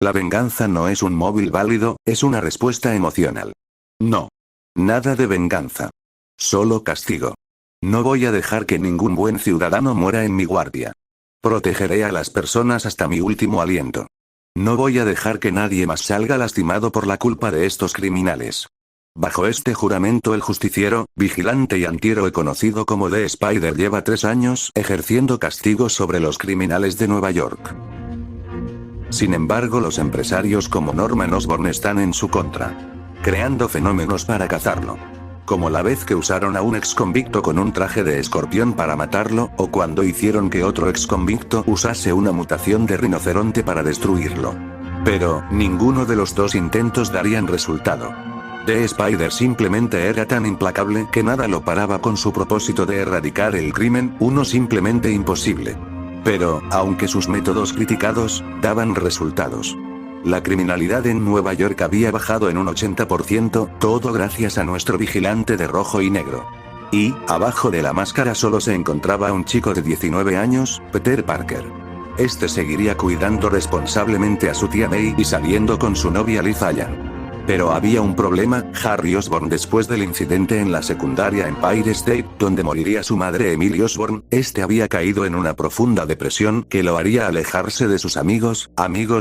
La venganza no es un móvil válido, es una respuesta emocional. No. Nada de venganza. Solo castigo. No voy a dejar que ningún buen ciudadano muera en mi guardia. Protegeré a las personas hasta mi último aliento. No voy a dejar que nadie más salga lastimado por la culpa de estos criminales. Bajo este juramento el justiciero, vigilante y antihéroe conocido como The Spider lleva 3 años ejerciendo castigos sobre los criminales de Nueva York. Sin embargo, los empresarios como Norman Osborn están en su contra, creando fenómenos para cazarlo. Como la vez que usaron a un exconvicto con un traje de escorpión para matarlo, o cuando hicieron que otro exconvicto usase una mutación de rinoceronte para destruirlo. Pero, ninguno de los dos intentos darían resultado. The Spider simplemente era tan implacable que nada lo paraba con su propósito de erradicar el crimen, uno simplemente imposible. Pero, aunque sus métodos criticados, daban resultados. La criminalidad en Nueva York había bajado en un 80%, todo gracias a nuestro vigilante de rojo y negro. Y, abajo de la máscara solo se encontraba un chico de 19 años, Peter Parker. Este seguiría cuidando responsablemente a su tía May y saliendo con su novia Liz Allan. Pero había un problema, Harry Osborn después del incidente en la secundaria Empire State, donde moriría su madre Emily Osborn, este había caído en una profunda depresión que lo haría alejarse de sus amigos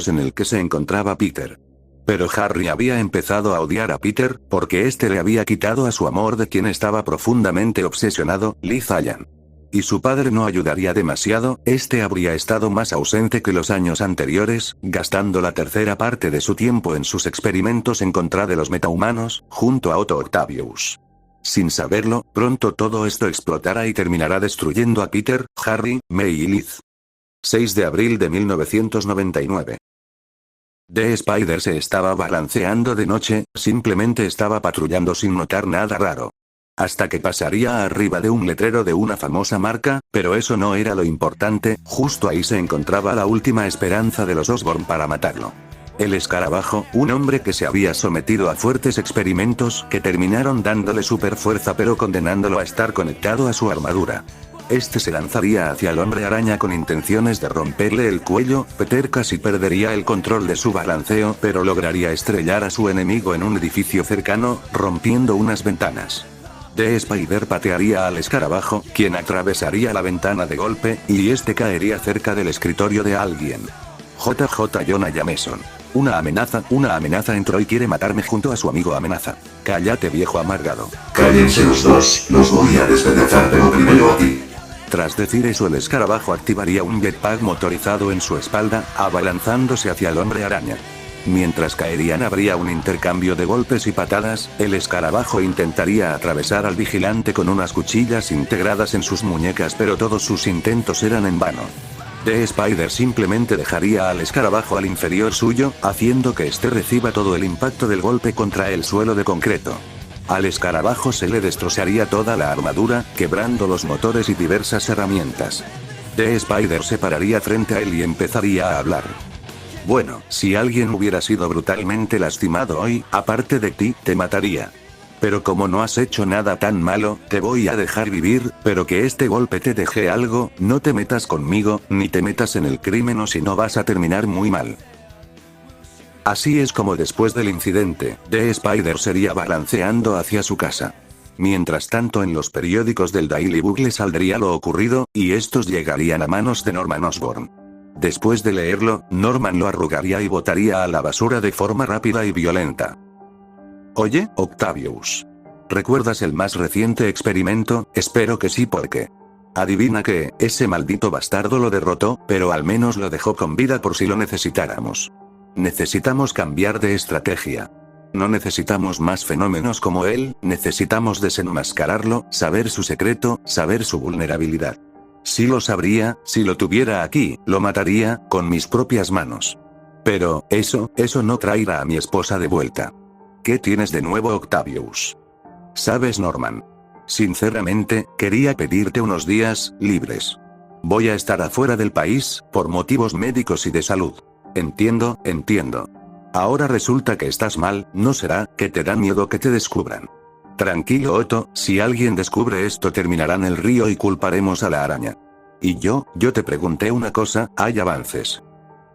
en el que se encontraba Peter. Pero Harry había empezado a odiar a Peter, porque este le había quitado a su amor de quien estaba profundamente obsesionado, Liz Allan. Y su padre no ayudaría demasiado, este habría estado más ausente que los años anteriores, gastando la tercera parte de su tiempo en sus experimentos en contra de los metahumanos, junto a Otto Octavius. Sin saberlo, pronto todo esto explotará y terminará destruyendo a Peter, Harry, May y Liz. 6 de abril de 1999. The Spider se estaba balanceando de noche, simplemente estaba patrullando sin notar nada raro. Hasta que pasaría arriba de un letrero de una famosa marca, pero eso no era lo importante, justo ahí se encontraba la última esperanza de los Osborn para matarlo. El escarabajo, un hombre que se había sometido a fuertes experimentos que terminaron dándole super fuerza pero condenándolo a estar conectado a su armadura. Este se lanzaría hacia el hombre araña con intenciones de romperle el cuello, Peter casi perdería el control de su balanceo pero lograría estrellar a su enemigo en un edificio cercano, rompiendo unas ventanas. The Spider patearía al escarabajo, quien atravesaría la ventana de golpe, y este caería cerca del escritorio de alguien. JJ Jonah Jameson. Una amenaza entró y quiere matarme junto a su amigo amenaza. Cállate viejo amargado. Cállense los dos, los voy a despedazar pero primero a ti. Tras decir eso el escarabajo activaría un jetpack motorizado en su espalda, abalanzándose hacia el hombre araña. Mientras caerían habría un intercambio de golpes y patadas, el escarabajo intentaría atravesar al vigilante con unas cuchillas integradas en sus muñecas pero todos sus intentos eran en vano. The Spider simplemente dejaría al escarabajo al inferior suyo, haciendo que éste reciba todo el impacto del golpe contra el suelo de concreto. Al escarabajo se le destrozaría toda la armadura, quebrando los motores y diversas herramientas. The Spider se pararía frente a él y empezaría a hablar. Bueno, si alguien hubiera sido brutalmente lastimado hoy, aparte de ti, te mataría. Pero como no has hecho nada tan malo, te voy a dejar vivir, pero que este golpe te deje algo, no te metas conmigo, ni te metas en el crimen o si no vas a terminar muy mal. Así es como después del incidente, The Spider sería balanceando hacia su casa. Mientras tanto en los periódicos del Daily Bugle saldría lo ocurrido, y estos llegarían a manos de Norman Osborn. Después de leerlo, Norman lo arrugaría y botaría a la basura de forma rápida y violenta. Oye, Octavius. ¿Recuerdas el más reciente experimento? Espero que sí porque... Adivina que, ese maldito bastardo lo derrotó, pero al menos lo dejó con vida por si lo necesitáramos. Necesitamos cambiar de estrategia. No necesitamos más fenómenos como él, necesitamos desenmascararlo, saber su secreto, saber su vulnerabilidad. Si lo sabría, si lo tuviera aquí, lo mataría, con mis propias manos. Pero, eso no traerá a mi esposa de vuelta. ¿Qué tienes de nuevo, Octavius? ¿Sabes, Norman? Sinceramente, quería pedirte unos días libres. Voy a estar afuera del país, por motivos médicos y de salud. Entiendo. Ahora resulta que estás mal, ¿no será que te da miedo que te descubran? Tranquilo Otto, si alguien descubre esto terminará en el río y culparemos a la araña. Y yo te pregunté una cosa, ¿hay avances?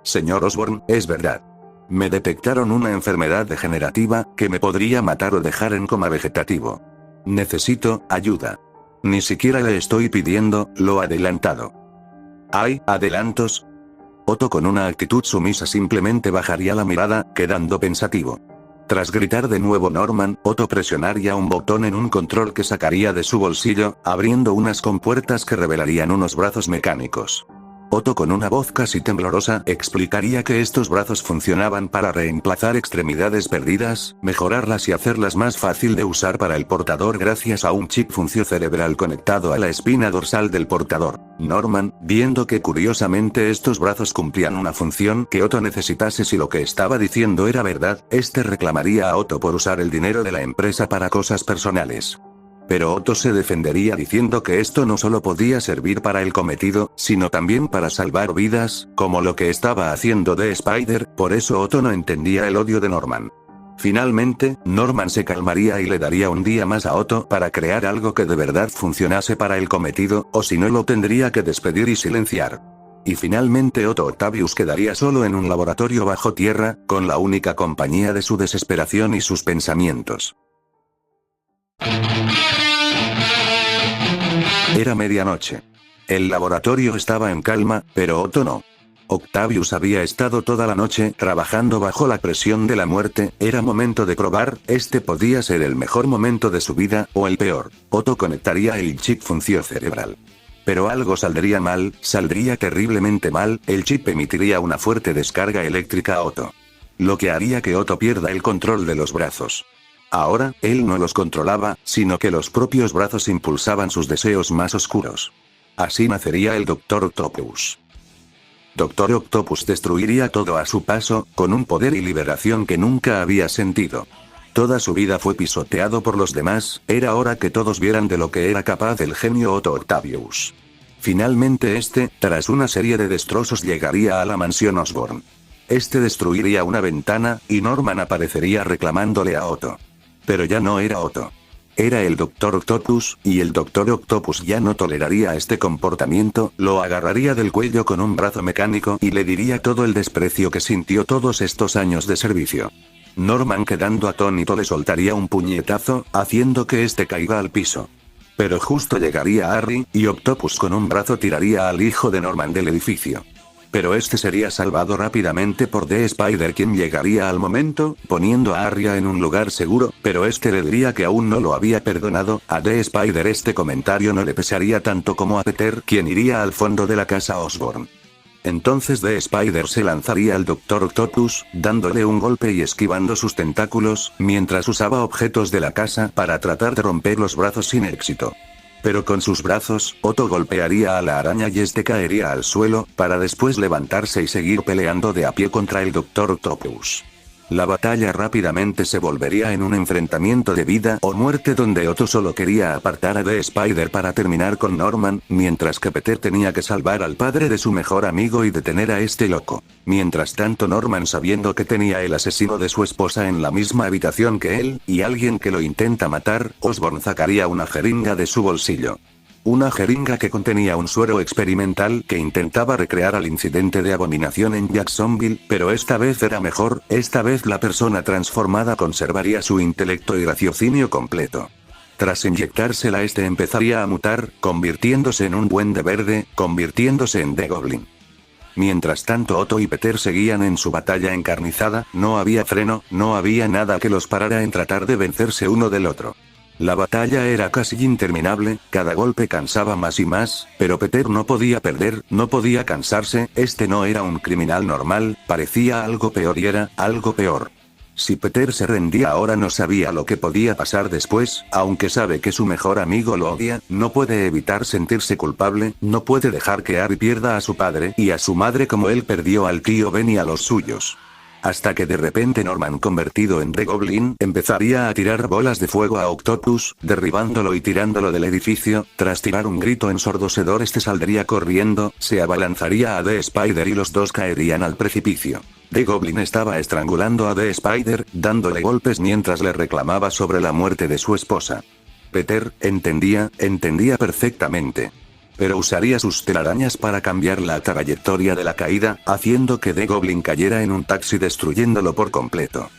Señor Osborn, es verdad. Me detectaron una enfermedad degenerativa, que me podría matar o dejar en coma vegetativo. Necesito ayuda. Ni siquiera le estoy pidiendo lo adelantado. ¿Hay adelantos? Otto con una actitud sumisa simplemente bajaría la mirada, quedando pensativo. Tras gritar de nuevo Norman, Otto presionaría un botón en un control que sacaría de su bolsillo, abriendo unas compuertas que revelarían unos brazos mecánicos. Otto con una voz casi temblorosa explicaría que estos brazos funcionaban para reemplazar extremidades perdidas, mejorarlas y hacerlas más fácil de usar para el portador gracias a un chip cerebral conectado a la espina dorsal del portador. Norman, viendo que curiosamente estos brazos cumplían una función que Otto necesitase si lo que estaba diciendo era verdad, reclamaría a Otto por usar el dinero de la empresa para cosas personales. Pero Otto se defendería diciendo que esto no solo podía servir para el cometido, sino también para salvar vidas, como lo que estaba haciendo The Spider, por eso Otto no entendía el odio de Norman. Finalmente, Norman se calmaría y le daría un día más a Otto para crear algo que de verdad funcionase para el cometido, o si no lo tendría que despedir y silenciar. Y finalmente Otto Octavius quedaría solo en un laboratorio bajo tierra, con la única compañía de su desesperación y sus pensamientos. Era medianoche. El laboratorio estaba en calma, pero Otto no. Octavius había estado toda la noche trabajando bajo la presión de la muerte, era momento de probar, podía ser el mejor momento de su vida, o el peor. Otto conectaría el chip cerebral. Pero algo saldría mal, saldría terriblemente mal, el chip emitiría una fuerte descarga eléctrica a Otto. Lo que haría que Otto pierda el control de los brazos. Ahora, él no los controlaba, sino que los propios brazos impulsaban sus deseos más oscuros. Así nacería el Dr. Octopus. Dr. Octopus destruiría todo a su paso, con un poder y liberación que nunca había sentido. Toda su vida fue pisoteado por los demás, era hora que todos vieran de lo que era capaz el genio Otto Octavius. Finalmente tras una serie de destrozos llegaría a la mansión Osborn. Destruiría una ventana, y Norman aparecería reclamándole a Otto. Pero ya no era Otto. Era el Dr. Octopus, y el Dr. Octopus ya no toleraría este comportamiento, lo agarraría del cuello con un brazo mecánico y le diría todo el desprecio que sintió todos estos años de servicio. Norman, quedando atónito, le soltaría un puñetazo, haciendo que caiga al piso. Pero justo llegaría Harry, y Octopus con un brazo tiraría al hijo de Norman del edificio. Pero sería salvado rápidamente por The Spider, quien llegaría al momento, poniendo a Harry en un lugar seguro, pero le diría que aún no lo había perdonado. A The Spider comentario no le pesaría tanto como a Peter, quien iría al fondo de la casa Osborn. Entonces The Spider se lanzaría al Dr. Octopus, dándole un golpe y esquivando sus tentáculos, mientras usaba objetos de la casa para tratar de romper los brazos sin éxito. Pero con sus brazos, Otto golpearía a la araña y caería al suelo, para después levantarse y seguir peleando de a pie contra el Dr. Octopus. La batalla rápidamente se volvería en un enfrentamiento de vida o muerte donde Otto solo quería apartar a The Spider para terminar con Norman, mientras que Peter tenía que salvar al padre de su mejor amigo y detener a loco. Mientras tanto Norman, sabiendo que tenía el asesino de su esposa en la misma habitación que él, y alguien que lo intenta matar, Osborn sacaría una jeringa de su bolsillo. Una jeringa que contenía un suero experimental que intentaba recrear al incidente de Abominación en Jacksonville, pero esta vez era mejor, esta vez la persona transformada conservaría su intelecto y raciocinio completo. Tras inyectársela empezaría a mutar, convirtiéndose en un duende verde, convirtiéndose en The Goblin. Mientras tanto Otto y Peter seguían en su batalla encarnizada, no había freno, no había nada que los parara en tratar de vencerse uno del otro. La batalla era casi interminable, cada golpe cansaba más y más, pero Peter no podía perder, no podía cansarse, no era un criminal normal, parecía algo peor y era algo peor. Si Peter se rendía ahora no sabía lo que podía pasar después, aunque sabe que su mejor amigo lo odia, no puede evitar sentirse culpable, no puede dejar que Harry pierda a su padre y a su madre como él perdió al tío Ben y a los suyos. Hasta que de repente Norman, convertido en The Goblin, empezaría a tirar bolas de fuego a Octopus, derribándolo y tirándolo del edificio. Tras tirar un grito ensordecedor, saldría corriendo, se abalanzaría a The Spider y los dos caerían al precipicio. The Goblin estaba estrangulando a The Spider, dándole golpes mientras le reclamaba sobre la muerte de su esposa. Peter entendía perfectamente. pero usaría sus telarañas para cambiar la trayectoria de la caída, haciendo que The Goblin cayera en un taxi destruyéndolo por completo.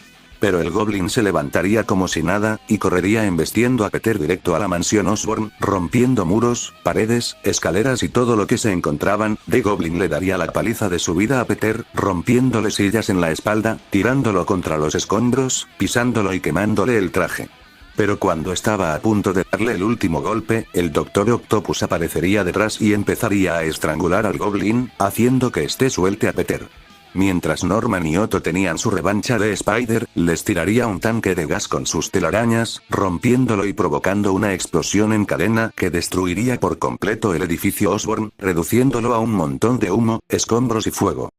Pero el Goblin se levantaría como si nada, y correría embestiendo a Peter directo a la mansión Osborn, rompiendo muros, paredes, escaleras y todo lo que se encontraban. The Goblin le daría la paliza de su vida a Peter, rompiéndole sillas en la espalda, tirándolo contra los escombros, pisándolo y quemándole el traje. Pero cuando estaba a punto de darle el último golpe, el Doctor Octopus aparecería detrás y empezaría a estrangular al Goblin, haciendo que éste suelte a Peter. Mientras Norman y Otto tenían su revancha de Spider, les tiraría un tanque de gas con sus telarañas, rompiéndolo y provocando una explosión en cadena que destruiría por completo el edificio Osborn, reduciéndolo a un montón de humo, escombros y fuego.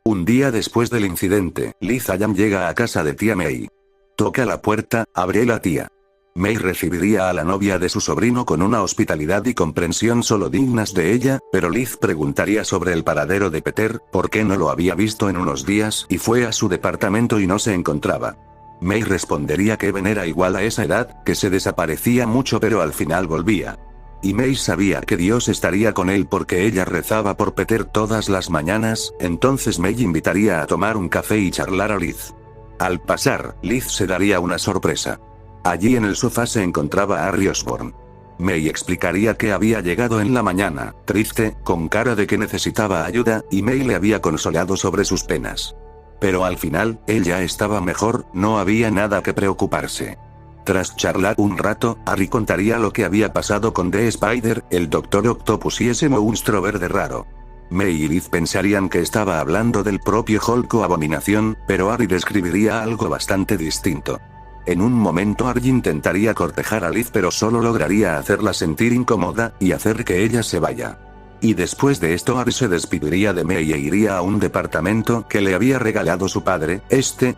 Un día después del incidente, Liz Allan llega a casa de tía May. Toca la puerta, abre la tía. May recibiría a la novia de su sobrino con una hospitalidad y comprensión solo dignas de ella, pero Liz preguntaría sobre el paradero de Peter, por qué no lo había visto en unos días y fue a su departamento y no se encontraba. May respondería que Ben era igual a esa edad, que se desaparecía mucho pero al final volvía. Y May sabía que Dios estaría con él porque ella rezaba por Peter todas las mañanas, entonces May invitaría a tomar un café y charlar a Liz. Al pasar, Liz se daría una sorpresa. Allí en el sofá se encontraba Harry Osborn. May explicaría que había llegado en la mañana, triste, con cara de que necesitaba ayuda, y May le había consolado sobre sus penas. Pero al final, él ya estaba mejor, no había nada que preocuparse. Tras charlar un rato, Harry contaría lo que había pasado con The Spider, el Doctor Octopus y ese monstruo verde raro. May y Liz pensarían que estaba hablando del propio Hulk o Abominación, pero Harry describiría algo bastante distinto. En un momento Harry intentaría cortejar a Liz pero solo lograría hacerla sentir incómoda, y hacer que ella se vaya. Y después de esto Harry se despediría de May e iría a un departamento que le había regalado su padre.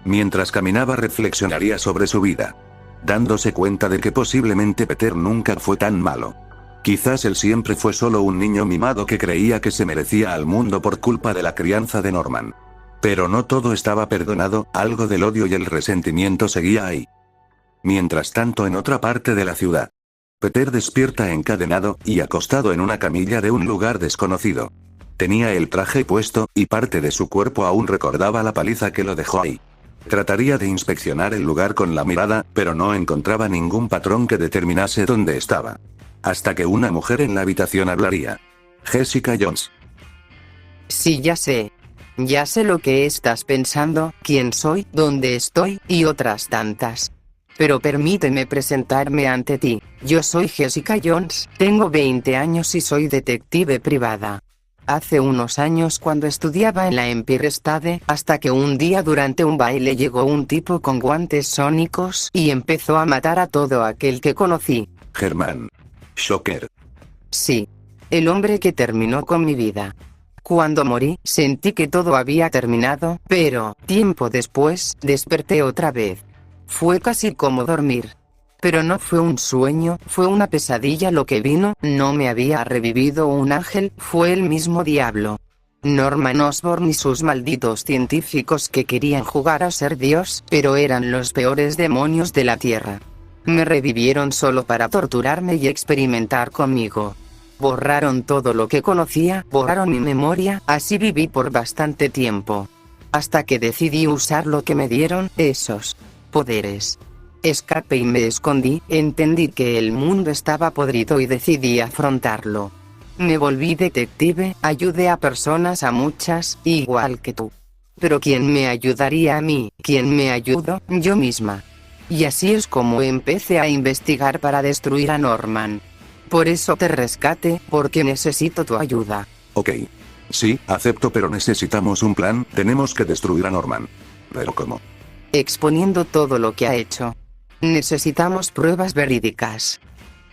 Mientras caminaba reflexionaría sobre su vida. Dándose cuenta de que posiblemente Peter nunca fue tan malo. Quizás él siempre fue solo un niño mimado que creía que se merecía al mundo por culpa de la crianza de Norman. Pero no todo estaba perdonado, algo del odio y el resentimiento seguía ahí. Mientras tanto en otra parte de la ciudad. Peter despierta encadenado, y acostado en una camilla de un lugar desconocido. Tenía el traje puesto, y parte de su cuerpo aún recordaba la paliza que lo dejó ahí. Trataría de inspeccionar el lugar con la mirada, pero no encontraba ningún patrón que determinase dónde estaba. Hasta que una mujer en la habitación hablaría. Jessica Jones. Sí, ya sé. Ya sé lo que estás pensando, quién soy, dónde estoy, y otras tantas. Pero permíteme presentarme ante ti. Yo soy Jessica Jones, tengo 20 años y soy detective privada. Hace unos años cuando estudiaba en la Empire State, hasta que un día durante un baile llegó un tipo con guantes sónicos y empezó a matar a todo aquel que conocí. Germán. Shocker. Sí. El hombre que terminó con mi vida. Cuando morí, sentí que todo había terminado, pero, tiempo después, desperté otra vez. Fue casi como dormir. Pero no fue un sueño, fue una pesadilla lo que vino, no me había revivido un ángel, fue el mismo diablo. Norman Osborn y sus malditos científicos que querían jugar a ser Dios, pero eran los peores demonios de la Tierra. Me revivieron solo para torturarme y experimentar conmigo. Borraron todo lo que conocía, borraron mi memoria, así viví por bastante tiempo. Hasta que decidí usar lo que me dieron, esos poderes. Escapé y me escondí, entendí que el mundo estaba podrido y decidí afrontarlo. Me volví detective, ayudé a personas, a muchas, igual que tú. Pero ¿quién me ayudaría a mí? ¿Quién me ayudó? Yo misma. Y así es como empecé a investigar para destruir a Norman. Por eso te rescate, porque necesito tu ayuda. Ok. Sí, acepto, pero necesitamos un plan, tenemos que destruir a Norman. ¿Pero cómo? Exponiendo todo lo que ha hecho. Necesitamos pruebas verídicas.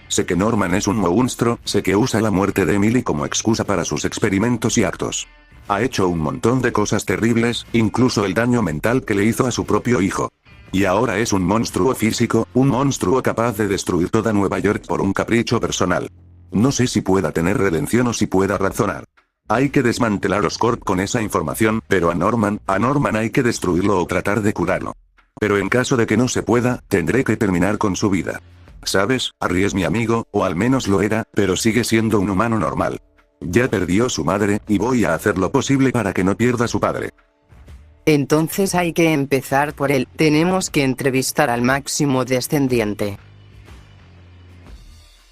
Sé que Norman es un monstruo, sé que usa la muerte de Emily como excusa para sus experimentos y actos. Ha hecho un montón de cosas terribles, incluso el daño mental que le hizo a su propio hijo. Y ahora es un monstruo físico, un monstruo capaz de destruir toda Nueva York por un capricho personal. No sé si pueda tener redención o si pueda razonar. Hay que desmantelar Oscorp con esa información, pero a Norman hay que destruirlo o tratar de curarlo. Pero en caso de que no se pueda, tendré que terminar con su vida. ¿Sabes? Harry es mi amigo, o al menos lo era, pero sigue siendo un humano normal. Ya perdió su madre, y voy a hacer lo posible para que no pierda su padre. Entonces hay que empezar por él. Tenemos que entrevistar al máximo descendiente.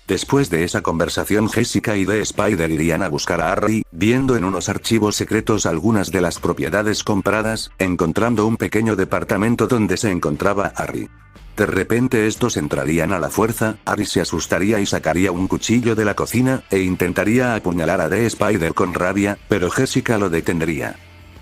Después de esa conversación, Jessica y The Spider irían a buscar a Harry, viendo en unos archivos secretos algunas de las propiedades compradas, encontrando un pequeño departamento donde se encontraba Harry. De repente estos entrarían a la fuerza, Harry se asustaría y sacaría un cuchillo de la cocina, e intentaría apuñalar a The Spider con rabia, pero Jessica lo detendría.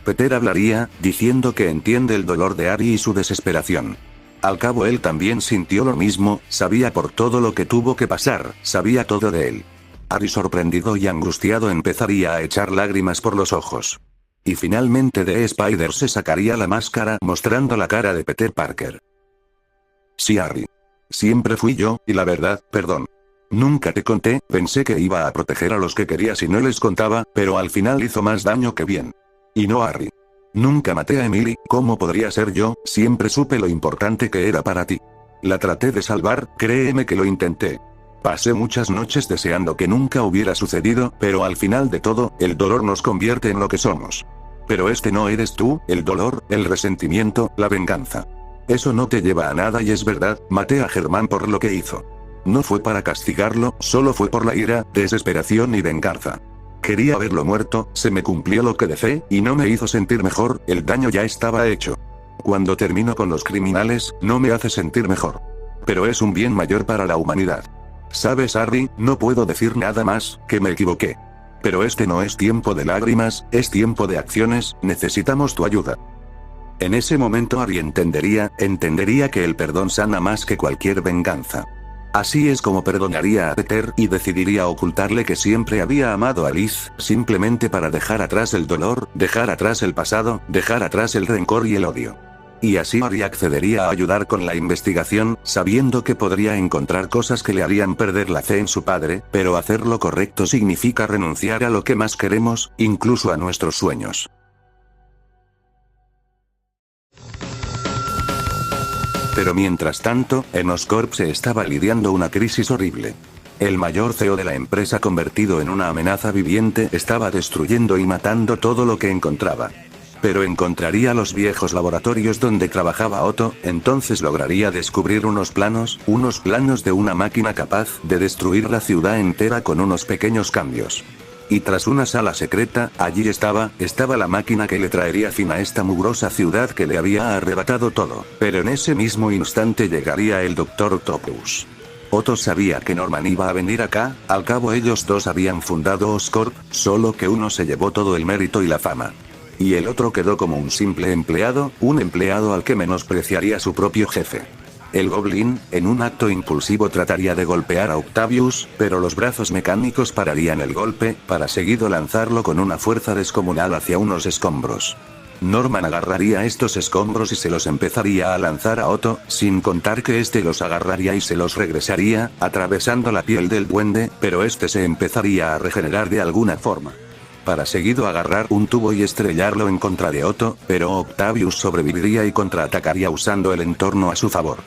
Peter hablaría, diciendo que entiende el dolor de Harry y su desesperación. Al cabo él también sintió lo mismo, sabía por todo lo que tuvo que pasar, sabía todo de él. Harry, sorprendido y angustiado, empezaría a echar lágrimas por los ojos. Y finalmente The Spider se sacaría la máscara mostrando la cara de Peter Parker. Sí, Harry. Siempre fui yo, y la verdad, perdón. Nunca te conté, pensé que iba a proteger a los que querías y no les contaba, pero al final hizo más daño que bien. Y no, Harry. Nunca maté a Emily, ¿cómo podría ser yo? Siempre supe lo importante que era para ti. La traté de salvar, créeme que lo intenté. Pasé muchas noches deseando que nunca hubiera sucedido, pero al final de todo, el dolor nos convierte en lo que somos. Pero este no eres tú, el dolor, el resentimiento, la venganza. Eso no te lleva a nada y es verdad, maté a Germán por lo que hizo. No fue para castigarlo, solo fue por la ira, desesperación y venganza. Quería verlo muerto, se me cumplió lo que deseé, y no me hizo sentir mejor, el daño ya estaba hecho. Cuando termino con los criminales, no me hace sentir mejor. Pero es un bien mayor para la humanidad. ¿Sabes, Harry? No puedo decir nada más, que me equivoqué. Pero este no es tiempo de lágrimas, es tiempo de acciones, necesitamos tu ayuda. En ese momento Harry entendería que el perdón sana más que cualquier venganza. Así es como perdonaría a Peter y decidiría ocultarle que siempre había amado a Liz, simplemente para dejar atrás el dolor, dejar atrás el pasado, dejar atrás el rencor y el odio. Y así Harry accedería a ayudar con la investigación, sabiendo que podría encontrar cosas que le harían perder la fe en su padre, pero hacer lo correcto significa renunciar a lo que más queremos, incluso a nuestros sueños. Pero mientras tanto, en Oscorp se estaba lidiando una crisis horrible. El mayor CEO de la empresa, convertido en una amenaza viviente, estaba destruyendo y matando todo lo que encontraba. Pero encontraría los viejos laboratorios donde trabajaba Otto, entonces lograría descubrir unos planos de una máquina capaz de destruir la ciudad entera con unos pequeños cambios. Y tras una sala secreta, allí estaba la máquina que le traería fin a esta mugrosa ciudad que le había arrebatado todo. Pero en ese mismo instante llegaría el Dr. Octopus. Otto sabía que Norman iba a venir acá, al cabo ellos dos habían fundado Oscorp, solo que uno se llevó todo el mérito y la fama. Y el otro quedó como un simple empleado, un empleado al que menospreciaría su propio jefe. El Goblin, en un acto impulsivo, trataría de golpear a Octavius, pero los brazos mecánicos pararían el golpe, para seguido lanzarlo con una fuerza descomunal hacia unos escombros. Norman agarraría estos escombros y se los empezaría a lanzar a Otto, sin contar que este los agarraría y se los regresaría, atravesando la piel del duende, pero este se empezaría a regenerar de alguna forma. Para seguido agarrar un tubo y estrellarlo en contra de Otto, pero Octavius sobreviviría y contraatacaría usando el entorno a su favor.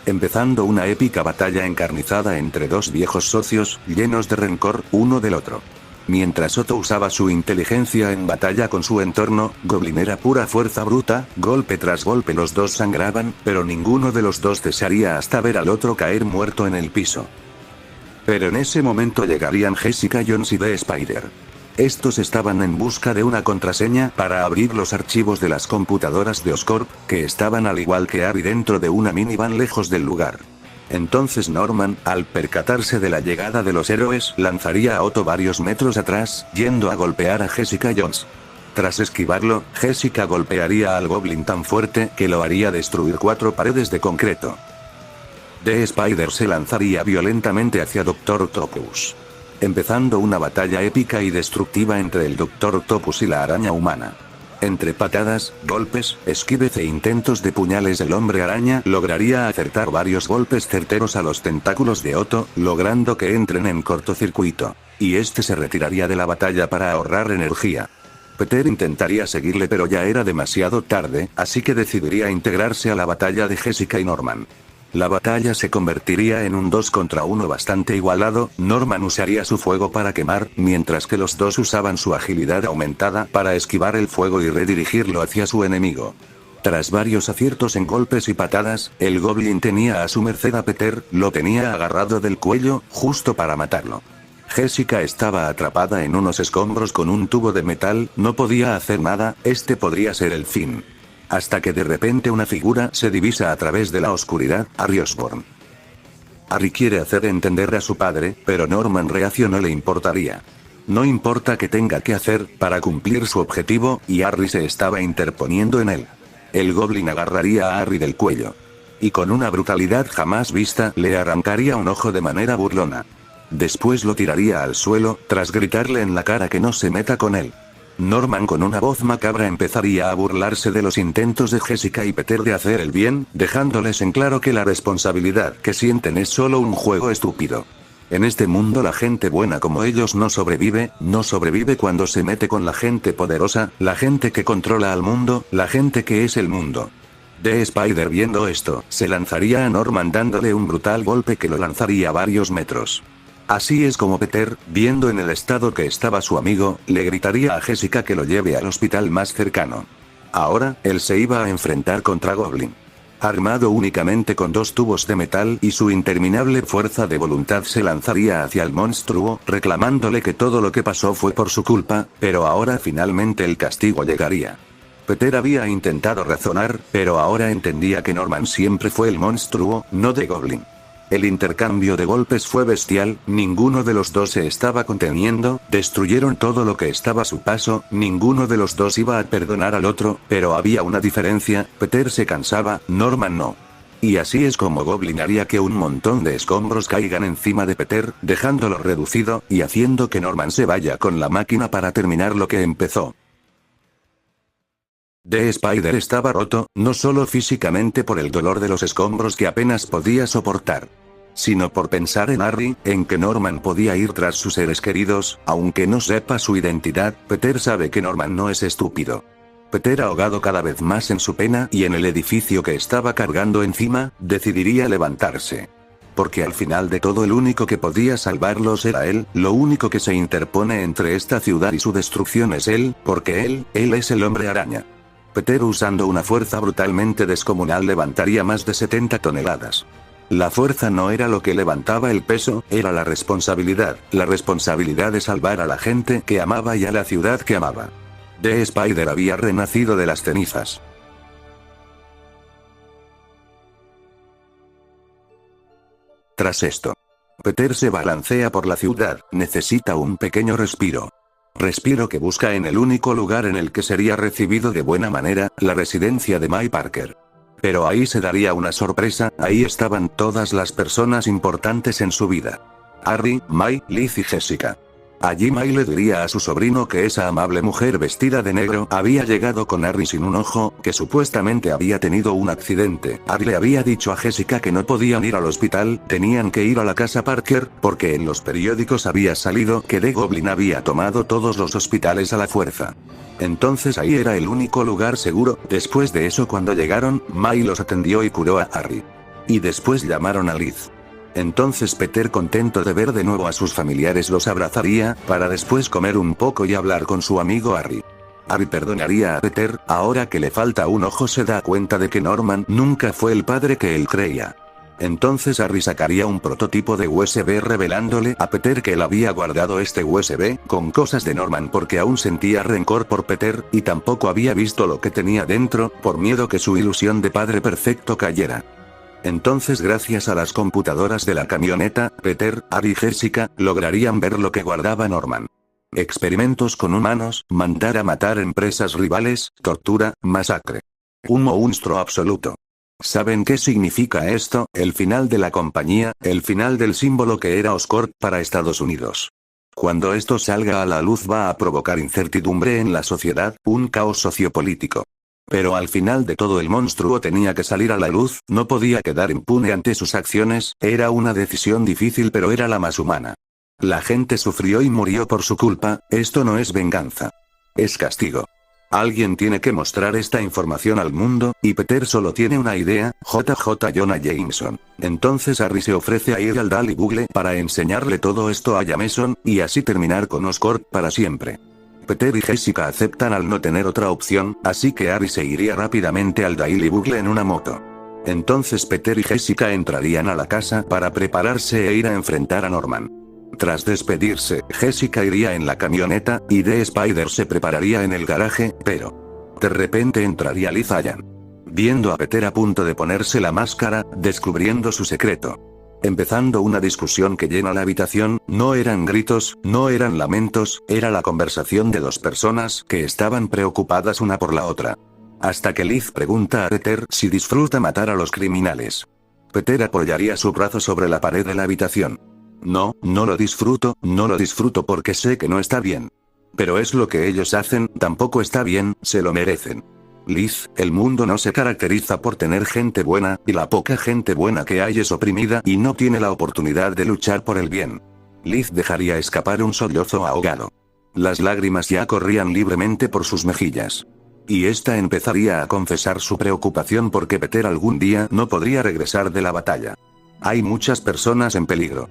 Empezando una épica batalla encarnizada entre dos viejos socios, llenos de rencor, uno del otro. Mientras Otto usaba su inteligencia en batalla con su entorno, Goblin era pura fuerza bruta, golpe tras golpe los dos sangraban, pero ninguno de los dos cesaría hasta ver al otro caer muerto en el piso. Pero en ese momento llegarían Jessica Jones y The Spider. Estos estaban en busca de una contraseña para abrir los archivos de las computadoras de Oscorp, que estaban al igual que Harry dentro de una minivan lejos del lugar. Entonces Norman, al percatarse de la llegada de los héroes, lanzaría a Otto varios metros atrás, yendo a golpear a Jessica Jones. Tras esquivarlo, Jessica golpearía al Goblin tan fuerte que lo haría destruir 4 paredes de concreto. The Spider se lanzaría violentamente hacia Dr. Octopus, empezando una batalla épica y destructiva entre el Dr. Octopus y la araña humana. Entre patadas, golpes, esquives e intentos de puñales, el hombre araña lograría acertar varios golpes certeros a los tentáculos de Otto, logrando que entren en cortocircuito. Y este se retiraría de la batalla para ahorrar energía. Peter intentaría seguirle pero ya era demasiado tarde, así que decidiría integrarse a la batalla de Jessica y Norman. La batalla se convertiría en un 2 contra 1 bastante igualado. Norman usaría su fuego para quemar, mientras que los dos usaban su agilidad aumentada para esquivar el fuego y redirigirlo hacia su enemigo. Tras varios aciertos en golpes y patadas, el Goblin tenía a su merced a Peter, lo tenía agarrado del cuello, justo para matarlo. Jessica estaba atrapada en unos escombros con un tubo de metal, no podía hacer nada, este podría ser el fin. Hasta que de repente una figura se divisa a través de la oscuridad, Harry Osborn. Harry quiere hacer entender a su padre, pero Norman reaccionó no le importaría. No importa qué tenga que hacer, para cumplir su objetivo, y Harry se estaba interponiendo en él. El Goblin agarraría a Harry del cuello. Y con una brutalidad jamás vista, le arrancaría un ojo de manera burlona. Después lo tiraría al suelo, tras gritarle en la cara que no se meta con él. Norman con una voz macabra empezaría a burlarse de los intentos de Jessica y Peter de hacer el bien, dejándoles en claro que la responsabilidad que sienten es solo un juego estúpido. En este mundo la gente buena como ellos no sobrevive cuando se mete con la gente poderosa, la gente que controla al mundo, la gente que es el mundo. The Spider viendo esto, se lanzaría a Norman dándole un brutal golpe que lo lanzaría varios metros. Así es como Peter, viendo en el estado que estaba su amigo, le gritaría a Jessica que lo lleve al hospital más cercano. Ahora, él se iba a enfrentar contra Goblin. Armado únicamente con 2 tubos de metal y su interminable fuerza de voluntad se lanzaría hacia el monstruo, reclamándole que todo lo que pasó fue por su culpa, pero ahora finalmente el castigo llegaría. Peter había intentado razonar, pero ahora entendía que Norman siempre fue el monstruo, no The Goblin. El intercambio de golpes fue bestial, ninguno de los dos se estaba conteniendo, destruyeron todo lo que estaba a su paso, ninguno de los dos iba a perdonar al otro, pero había una diferencia, Peter se cansaba, Norman no. Y así es como Goblin haría que un montón de escombros caigan encima de Peter, dejándolo reducido, y haciendo que Norman se vaya con la máquina para terminar lo que empezó. The Spider estaba roto, no solo físicamente por el dolor de los escombros que apenas podía soportar, sino por pensar en Harry, en que Norman podía ir tras sus seres queridos, aunque no sepa su identidad. Peter sabe que Norman no es estúpido. Peter, ahogado cada vez más en su pena y en el edificio que estaba cargando encima, decidiría levantarse. Porque al final de todo el único que podía salvarlos era él, lo único que se interpone entre esta ciudad y su destrucción es él, porque él es el Hombre Araña. Peter, usando una fuerza brutalmente descomunal, levantaría más de 70 toneladas. La fuerza no era lo que levantaba el peso, era la responsabilidad de salvar a la gente que amaba y a la ciudad que amaba. The Spider había renacido de las cenizas. Tras esto, Peter se balancea por la ciudad, necesita un pequeño respiro. Respiro que busca en el único lugar en el que sería recibido de buena manera, la residencia de May Parker. Pero ahí se daría una sorpresa, ahí estaban todas las personas importantes en su vida. Harry, May, Liz y Jessica. Allí May le diría a su sobrino que esa amable mujer vestida de negro había llegado con Harry sin un ojo, que supuestamente había tenido un accidente. Harry le había dicho a Jessica que no podían ir al hospital, tenían que ir a la casa Parker, porque en los periódicos había salido que The Goblin había tomado todos los hospitales a la fuerza. Entonces ahí era el único lugar seguro. Después de eso, cuando llegaron, May los atendió y curó a Harry. Y después llamaron a Liz. Entonces Peter, contento de ver de nuevo a sus familiares, los abrazaría, para después comer un poco y hablar con su amigo Harry. Harry perdonaría a Peter, ahora que le falta un ojo se da cuenta de que Norman nunca fue el padre que él creía. Entonces Harry sacaría un prototipo de USB revelándole a Peter que él había guardado este USB con cosas de Norman porque aún sentía rencor por Peter, y tampoco había visto lo que tenía dentro, por miedo que su ilusión de padre perfecto cayera. Entonces, gracias a las computadoras de la camioneta, Peter, Harry y Jessica lograrían ver lo que guardaba Norman. Experimentos con humanos, mandar a matar empresas rivales, tortura, masacre. Un monstruo absoluto. ¿Saben qué significa esto? El final de la compañía, el final del símbolo que era Oscorp para Estados Unidos. Cuando esto salga a la luz va a provocar incertidumbre en la sociedad, un caos sociopolítico. Pero al final de todo el monstruo tenía que salir a la luz, no podía quedar impune ante sus acciones, era una decisión difícil pero era la más humana. La gente sufrió y murió por su culpa, esto no es venganza. Es castigo. Alguien tiene que mostrar esta información al mundo, y Peter solo tiene una idea, JJ Jonah Jameson. Entonces Harry se ofrece a ir al Daily Bugle para enseñarle todo esto a Jameson, y así terminar con Oscorp para siempre. Peter y Jessica aceptan al no tener otra opción, así que Harry se iría rápidamente al Daily Bugle en una moto. Entonces Peter y Jessica entrarían a la casa para prepararse e ir a enfrentar a Norman. Tras despedirse, Jessica iría en la camioneta, y The Spider se prepararía en el garaje, pero de repente entraría Liz Allan. Viendo a Peter a punto de ponerse la máscara, descubriendo su secreto. Empezando una discusión que llena la habitación, no eran gritos, no eran lamentos, era la conversación de dos personas que estaban preocupadas una por la otra. Hasta que Liz pregunta a Peter si disfruta matar a los criminales. Peter apoyaría su brazo sobre la pared de la habitación. No, no lo disfruto porque sé que no está bien. Pero es lo que ellos hacen, tampoco está bien, se lo merecen. Liz, el mundo no se caracteriza por tener gente buena, y la poca gente buena que hay es oprimida y no tiene la oportunidad de luchar por el bien. Liz dejaría escapar un sollozo ahogado. Las lágrimas ya corrían libremente por sus mejillas. Y esta empezaría a confesar su preocupación porque Peter algún día no podría regresar de la batalla. Hay muchas personas en peligro.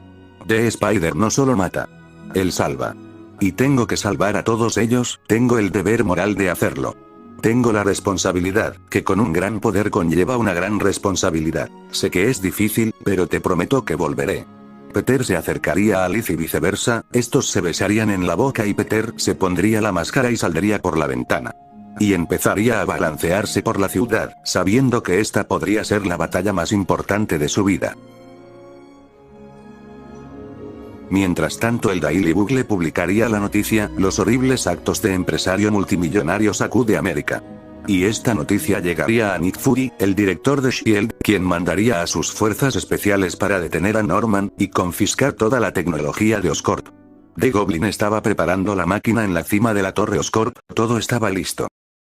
The Spider no solo mata. Él salva. Y tengo que salvar a todos ellos, tengo el deber moral de hacerlo. Tengo la responsabilidad, que con un gran poder conlleva una gran responsabilidad. Sé que es difícil, pero te prometo que volveré. Peter se acercaría a Liz y viceversa, estos se besarían en la boca y Peter se pondría la máscara y saldría por la ventana. Y empezaría a balancearse por la ciudad, sabiendo que esta podría ser la batalla más importante de su vida. Mientras tanto el Daily Bugle publicaría la noticia, los horribles actos de empresario multimillonario sacude América. Y esta noticia llegaría a Nick Fury, el director de S.H.I.E.L.D., quien mandaría a sus fuerzas especiales para detener a Norman, y confiscar toda la tecnología de Oscorp. The Goblin estaba preparando la máquina en la cima de la torre Oscorp, todo estaba listo.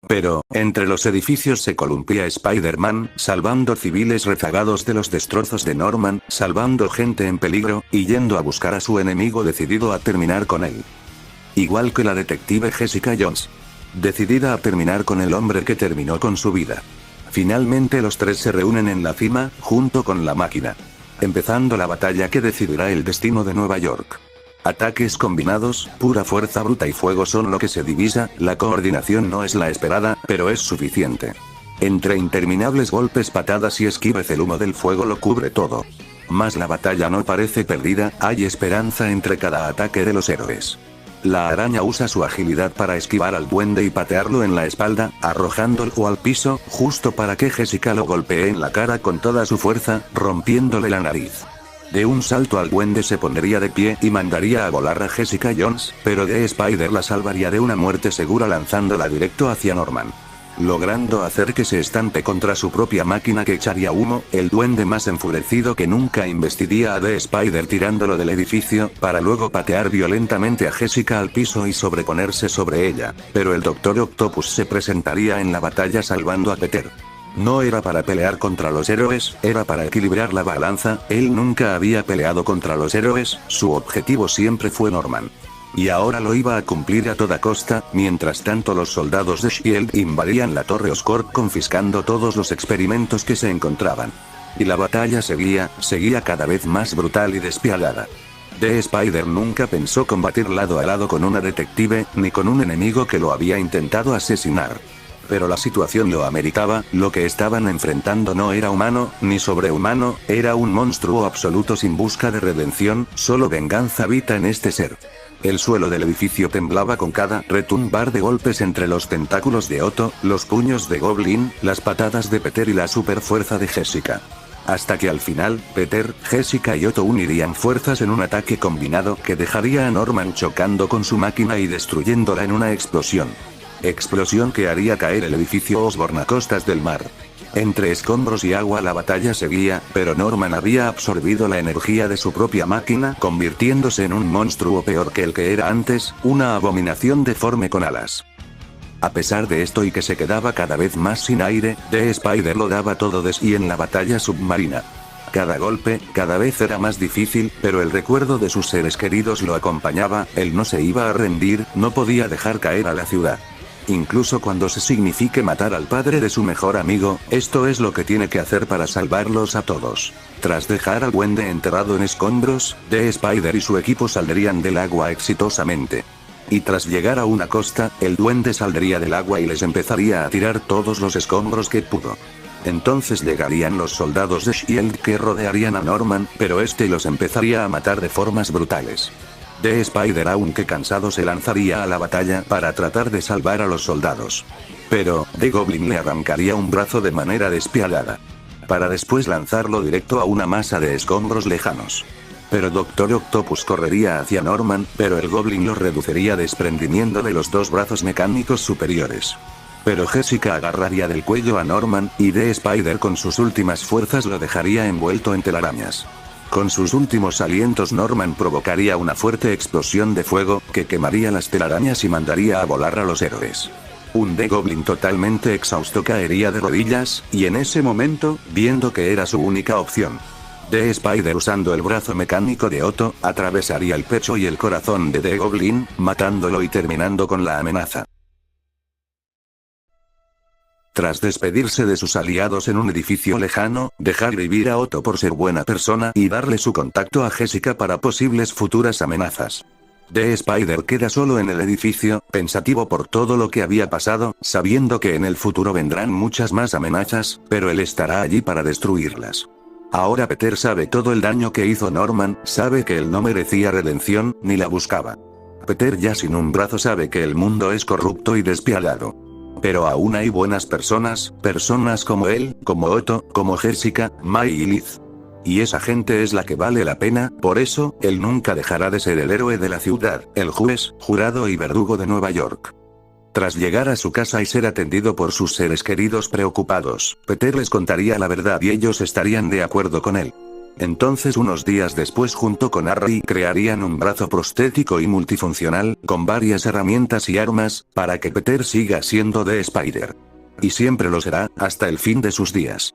Pero, entre los edificios se columpía Spider-Man, salvando civiles rezagados de los destrozos de Norman, salvando gente en peligro, y yendo a buscar a su enemigo decidido a terminar con él. Igual que la detective Jessica Jones. Decidida a terminar con el hombre que terminó con su vida. Finalmente los tres se reúnen en la cima, junto con la máquina. Empezando la batalla que decidirá el destino de Nueva York. Ataques combinados, pura fuerza bruta y fuego son lo que se divisa, la coordinación no es la esperada, pero es suficiente. Entre interminables golpes, patadas y esquives el humo del fuego lo cubre todo. Mas la batalla no parece perdida, hay esperanza entre cada ataque de los héroes. La araña usa su agilidad para esquivar al duende y patearlo en la espalda, arrojándolo al piso, justo para que Jessica lo golpee en la cara con toda su fuerza, rompiéndole la nariz. De un salto al duende se pondría de pie y mandaría a volar a Jessica Jones, pero The Spider la salvaría de una muerte segura lanzándola directo hacia Norman. Logrando hacer que se estampe contra su propia máquina que echaría humo, el duende más enfurecido que nunca embestiría a The Spider tirándolo del edificio, para luego patear violentamente a Jessica al piso y sobreponerse sobre ella, pero el Dr. Octopus se presentaría en la batalla salvando a Peter. No era para pelear contra los héroes, era para equilibrar la balanza, él nunca había peleado contra los héroes, su objetivo siempre fue Norman. Y ahora lo iba a cumplir a toda costa, mientras tanto los soldados de S.H.I.E.L.D. invadían la torre Oscorp confiscando todos los experimentos que se encontraban. Y la batalla seguía cada vez más brutal y despiadada. The Spider nunca pensó combatir lado a lado con una detective, ni con un enemigo que lo había intentado asesinar. Pero la situación lo ameritaba, lo que estaban enfrentando no era humano, ni sobrehumano, era un monstruo absoluto sin busca de redención, solo venganza habita en este ser. El suelo del edificio temblaba con cada retumbar de golpes entre los tentáculos de Otto, los puños de Goblin, las patadas de Peter y la superfuerza de Jessica. Hasta que al final, Peter, Jessica y Otto unirían fuerzas en un ataque combinado que dejaría a Norman chocando con su máquina y destruyéndola en una explosión. Explosión que haría caer el edificio Osborn a costas del mar. Entre escombros y agua la batalla seguía, pero Norman había absorbido la energía de su propia máquina, convirtiéndose en un monstruo peor que el que era antes, una abominación deforme con alas. A pesar de esto y que se quedaba cada vez más sin aire, The Spider lo daba todo de sí en la batalla submarina. Cada golpe, cada vez era más difícil, pero el recuerdo de sus seres queridos lo acompañaba, él no se iba a rendir, no podía dejar caer a la ciudad. Incluso cuando se signifique matar al padre de su mejor amigo, esto es lo que tiene que hacer para salvarlos a todos. Tras dejar al duende enterrado en escombros, The Spider y su equipo saldrían del agua exitosamente. Y tras llegar a una costa, el duende saldría del agua y les empezaría a tirar todos los escombros que pudo. Entonces llegarían los soldados de S.H.I.E.L.D. que rodearían a Norman, pero este los empezaría a matar de formas brutales. The Spider, aunque cansado, se lanzaría a la batalla para tratar de salvar a los soldados. Pero, The Goblin le arrancaría un brazo de manera despiadada, para después lanzarlo directo a una masa de escombros lejanos. Pero Doctor Octopus correría hacia Norman, pero el Goblin lo reduciría desprendiendo de los dos brazos mecánicos superiores. Pero Jessica agarraría del cuello a Norman, y The Spider con sus últimas fuerzas lo dejaría envuelto en telarañas. Con sus últimos alientos Norman provocaría una fuerte explosión de fuego, que quemaría las telarañas y mandaría a volar a los héroes. Un The Goblin totalmente exhausto caería de rodillas, y en ese momento, viendo que era su única opción, The Spider, usando el brazo mecánico de Otto, atravesaría el pecho y el corazón de The Goblin, matándolo y terminando con la amenaza. Tras despedirse de sus aliados en un edificio lejano, dejar vivir a Otto por ser buena persona y darle su contacto a Jessica para posibles futuras amenazas. The Spider queda solo en el edificio, pensativo por todo lo que había pasado, sabiendo que en el futuro vendrán muchas más amenazas, pero él estará allí para destruirlas. Ahora Peter sabe todo el daño que hizo Norman, sabe que él no merecía redención, ni la buscaba. Peter, ya sin un brazo, sabe que el mundo es corrupto y despiadado. Pero aún hay buenas personas, personas como él, como Otto, como Jessica, May y Liz. Y esa gente es la que vale la pena, por eso, él nunca dejará de ser el héroe de la ciudad, el juez, jurado y verdugo de Nueva York. Tras llegar a su casa y ser atendido por sus seres queridos preocupados, Peter les contaría la verdad y ellos estarían de acuerdo con él. Entonces, unos días después, junto con Harry, crearían un brazo prostético y multifuncional, con varias herramientas y armas, para que Peter siga siendo The Spider. Y siempre lo será, hasta el fin de sus días.